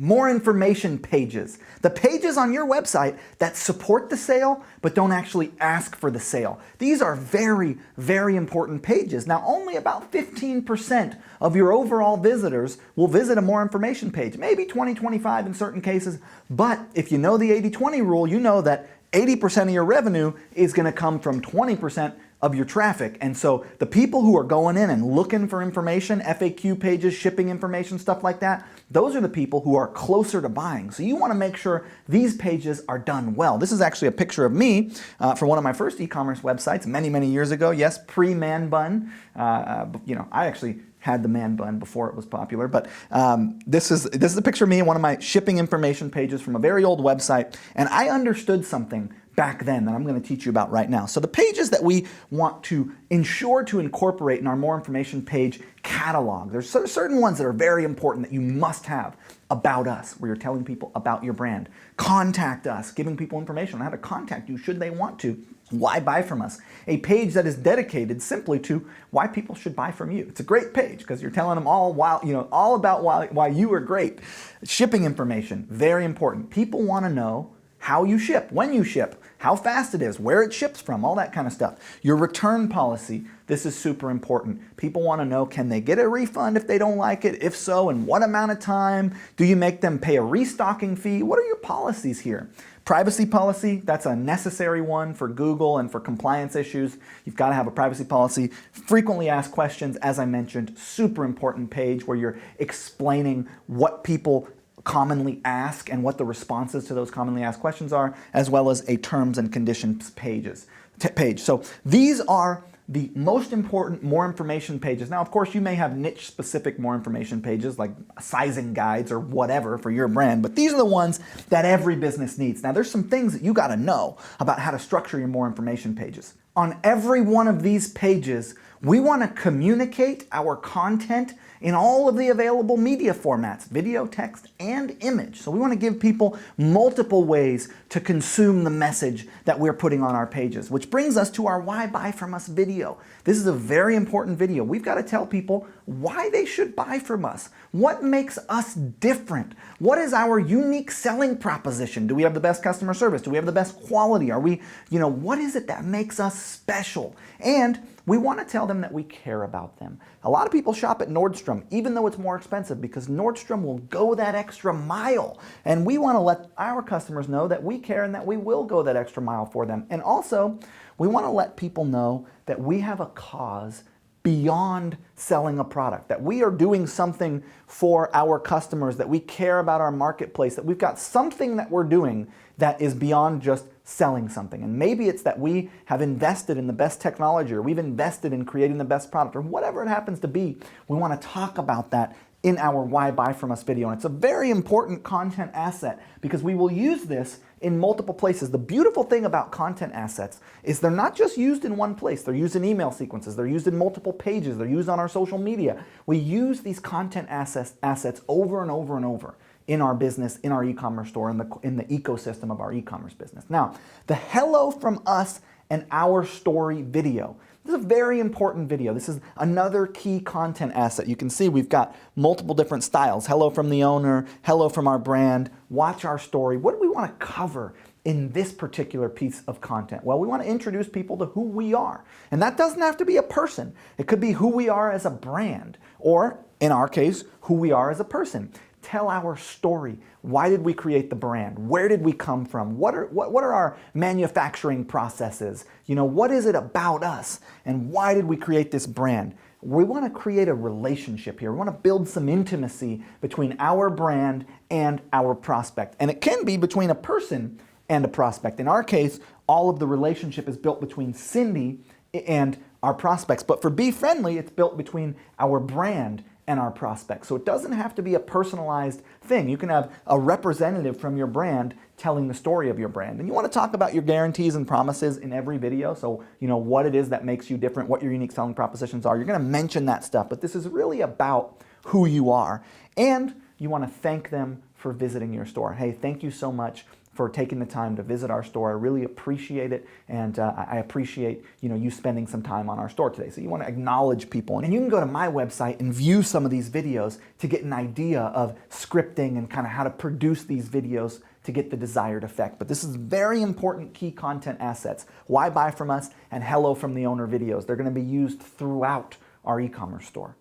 more information pages. The pages on your website that support the sale but don't actually ask for the sale. These are very, very important pages. Now, only about 15% of your overall visitors will visit a more information page, maybe 20, 25 in certain cases, but if you know the 80-20 rule, you know that 80% of your revenue is going to come from 20% of your traffic. And so the people who are going in and looking for information, FAQ pages, shipping information, stuff like that, those are the people who are closer to buying. So you want to make sure these pages are done well. This is actually a picture of me for one of my first e-commerce websites many, many years ago. Yes, pre-Man Bun. I actually had the Man Bun before it was popular, but this is a picture of me in one of my shipping information pages from a very old website, and I understood something back then that I'm going to teach you about right now. So the pages that we want to ensure to incorporate in our more information page catalog, there's certain ones that are very important that you must have. About us, where you're telling people about your brand. Contact us, giving people information on how to contact you should they want to. Why buy from us? A page that is dedicated simply to why people should buy from you. It's a great page because you're telling them all about why you are great. Shipping information, very important. People want to know how you ship, when you ship, how fast it is, where it ships from, all that kind of stuff. Your return policy, this is super important. People want to know, can they get a refund if they don't like it? If so, in what amount of time? Do you make them pay a restocking fee? What are your policies here? Privacy policy, that's a necessary one for Google and for compliance issues. You've got to have a privacy policy. Frequently asked questions, as I mentioned, super important page where you're explaining what people commonly ask and what the responses to those commonly asked questions are, as well as a terms and conditions page. So these are the most important more information pages. Now, of course, you may have niche specific more information pages like sizing guides or whatever for your brand, but these are the ones that every business needs. Now, there's some things that you got to know about how to structure your more information pages. On every one of these pages, we want to communicate our content in all of the available media formats, video, text, and image. So we want to give people multiple ways to consume the message that we're putting on our pages, which brings us to our Why Buy From Us video. This is a very important video. We've got to tell people why they should buy from us. What makes us different? What is our unique selling proposition? Do we have the best customer service? Do we have the best quality? Are we, what is it that makes us special? And we want to tell them that we care about them. A lot of people shop at Nordstrom, even though it's more expensive, because Nordstrom will go that extra mile. And we want to let our customers know that we care and that we will go that extra mile for them. And also, we want to let people know that we have a cause beyond selling a product, that we are doing something for our customers, that we care about our marketplace, that we've got something that we're doing that is beyond just selling something. And maybe it's that we have invested in the best technology, or we've invested in creating the best product, or whatever it happens to be. We want to talk about that in our Why Buy From Us video. And it's a very important content asset because we will use this in multiple places. The beautiful thing about content assets is they're not just used in one place. They're used in email sequences. They're used in multiple pages. They're used on our social media. We use these content assets over and over and over in our business, in our e-commerce store, in the ecosystem of our e-commerce business. Now, the Hello From Us and Our Story video. This is a very important video. This is another key content asset. You can see we've got multiple different styles. Hello from the owner, hello from our brand, watch our story. What do we want to cover in this particular piece of content? Well, we want to introduce people to who we are. And that doesn't have to be a person. It could be who we are as a brand, or in our case, who we are as a person. Tell our story. Why did we create the brand? Where did we come from? What are our manufacturing processes? What is it about us? And why did we create this brand? We want to create a relationship here. We want to build some intimacy between our brand and our prospect. And it can be between a person and a prospect. In our case, all of the relationship is built between Cindy and our prospects. But for Be Friendly, it's built between our brand and our prospects. So it doesn't have to be a personalized thing. You can have a representative from your brand telling the story of your brand. And you want to talk about your guarantees and promises in every video. So, what it is that makes you different, what your unique selling propositions are. You're going to mention that stuff, but this is really about who you are. And you want to thank them for visiting your store. Hey, thank you so much for taking the time to visit our store. I really appreciate it, and I appreciate you spending some time on our store today. So you want to acknowledge people. And you can go to my website and view some of these videos to get an idea of scripting and kind of how to produce these videos to get the desired effect. But this is very important key content assets. Why buy from us and hello from the owner videos. They're going to be used throughout our e-commerce store.